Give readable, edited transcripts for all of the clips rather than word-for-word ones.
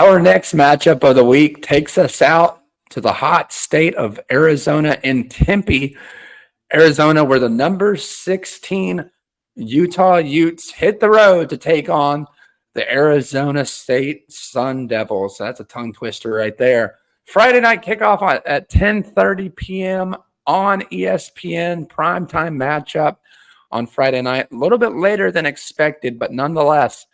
Our next matchup of the week takes us out to the hot state of Arizona in Tempe, Arizona, where the number 16 Utah Utes hit the road to take on the Arizona State Sun Devils. That's a tongue twister right there. Friday night kickoff at 10:30 p.m. on ESPN, primetime matchup on Friday night. A little bit later than expected, but nonetheless,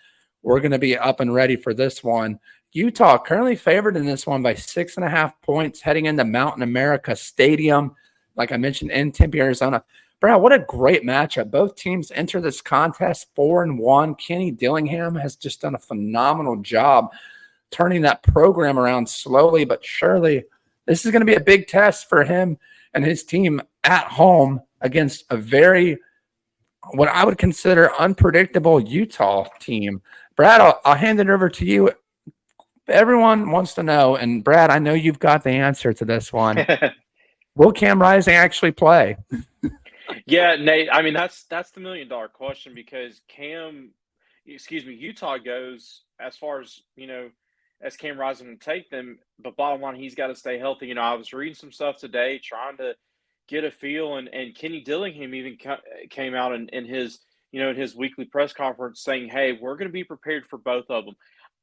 we're going to be up and ready for this one. Utah currently favored in this one by 6.5 points heading into Mountain America Stadium, like I mentioned, in Tempe, Arizona. Brad, what a great matchup. Both teams enter this contest 4-1. Kenny Dillingham has just done a phenomenal job turning that program around slowly but surely. This is going to be a big test for him and his team at home against a very, what I would consider, unpredictable Utah team. Brad, I'll hand it over to you. Everyone wants to know, and Brad, I know you've got the answer to this one. Will Cam Rising actually play? Yeah, Nate, I mean, that's the million-dollar question because Utah goes as far as, as Cam Rising will take them, but bottom line, he's got to stay healthy. I was reading some stuff today trying to get a feel, and Kenny Dillingham even came out in his, in his weekly press conference saying, hey, we're going to be prepared for both of them.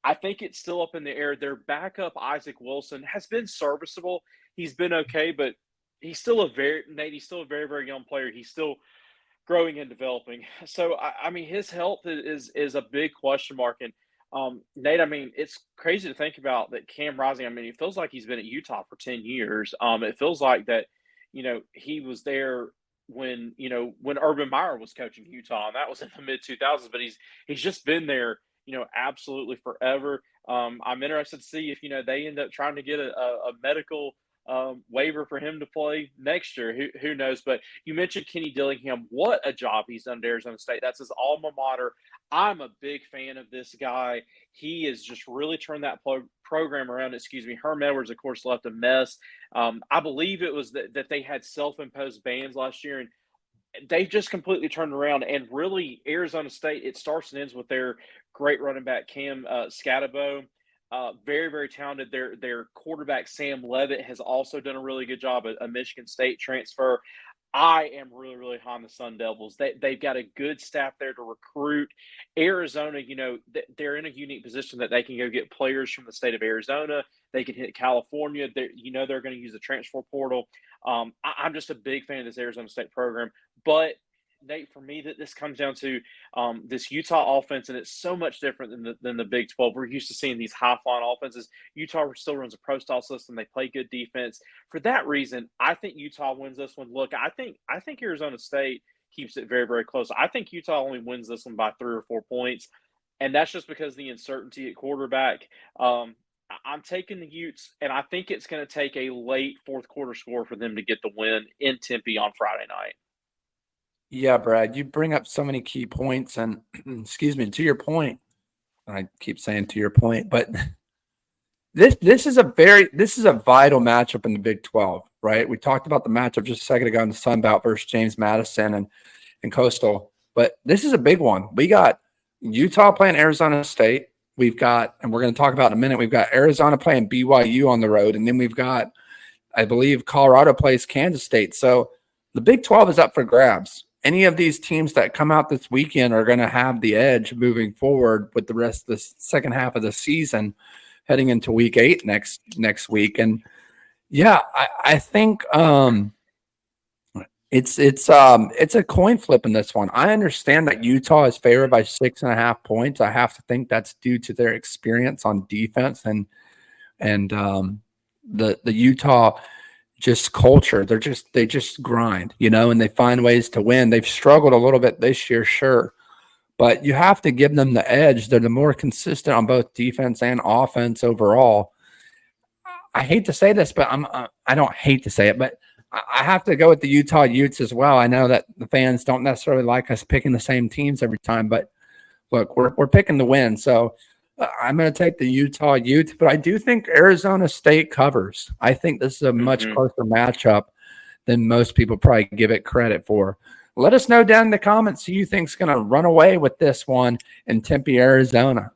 I think it's still up in the air. Their backup, Isaac Wilson, has been serviceable. He's been okay, but he's still a very, very young player. He's still growing and developing. So, I mean, his health is a big question mark. And Nate, I mean, it's crazy to think about that Cam Rising. I mean, it feels like he's been at Utah for 10 years. It feels like that, he was there when Urban Meyer was coaching Utah, and that was in the mid 2000s, but he's just been there, absolutely forever. I'm interested to see if, they end up trying to get a medical waiver for him to play next year. Who knows? But you mentioned Kenny Dillingham. What a job he's done at Arizona State. That's his alma mater. I'm a big fan of this guy. He has just really turned that program around. Herm Edwards, of course, left a mess. I believe it was that they had self-imposed bans last year, and they've just completely turned around. And really, Arizona State, it starts and ends with their great running back, Cam Scatabo. Very, very talented. Their quarterback, Sam Levitt, has also done a really good job, a Michigan State transfer. I am really, really high on the Sun Devils. They've got a good staff there to recruit. Arizona, they're in a unique position that they can go get players from the state of Arizona. They can hit California. They're going to use the transfer portal. I'm just a big fan of this Arizona State program. But Nate, for me, that this comes down to this Utah offense, and it's so much different than the Big 12. We're used to seeing these high-flying offenses. Utah still runs a pro-style system. They play good defense. For that reason, I think Utah wins this one. Look, I think Arizona State keeps it very, very close. I think Utah only wins this one by 3 or 4 points, and that's just because of the uncertainty at quarterback. I'm taking the Utes, and I think it's going to take a late fourth-quarter score for them to get the win in Tempe on Friday night. Yeah, Brad, you bring up so many key points, and to your point, I keep saying to your point, but this is a vital matchup in the Big 12, right? We talked about the matchup just a second ago in the Sun Belt versus James Madison and Coastal, but this is a big one. We got Utah playing Arizona State. We've got, and we're going to talk about in a minute, we've got Arizona playing BYU on the road, and then we've got, I believe, Colorado plays Kansas State. So the Big 12 is up for grabs. Any of these teams that come out this weekend are going to have the edge moving forward with the rest of the second half of the season heading into week 8 next week. And yeah, I think it's a coin flip in this one. I understand that Utah is favored by 6.5 points. I have to think that's due to their experience on defense and the Utah just culture. They just grind, and they find ways to win. They've struggled a little bit this year, sure, but you have to give them the edge. They're the more consistent on both defense and offense overall. I hate to say this, but I don't hate to say it, but I have to go with the Utah Utes as well. I know that the fans don't necessarily like us picking the same teams every time, but look, we're picking the win. So I'm going to take the Utah Utes, but I do think Arizona State covers. I think this is a much closer matchup than most people probably give it credit for. Let us know down in the comments who you think is going to run away with this one in Tempe, Arizona.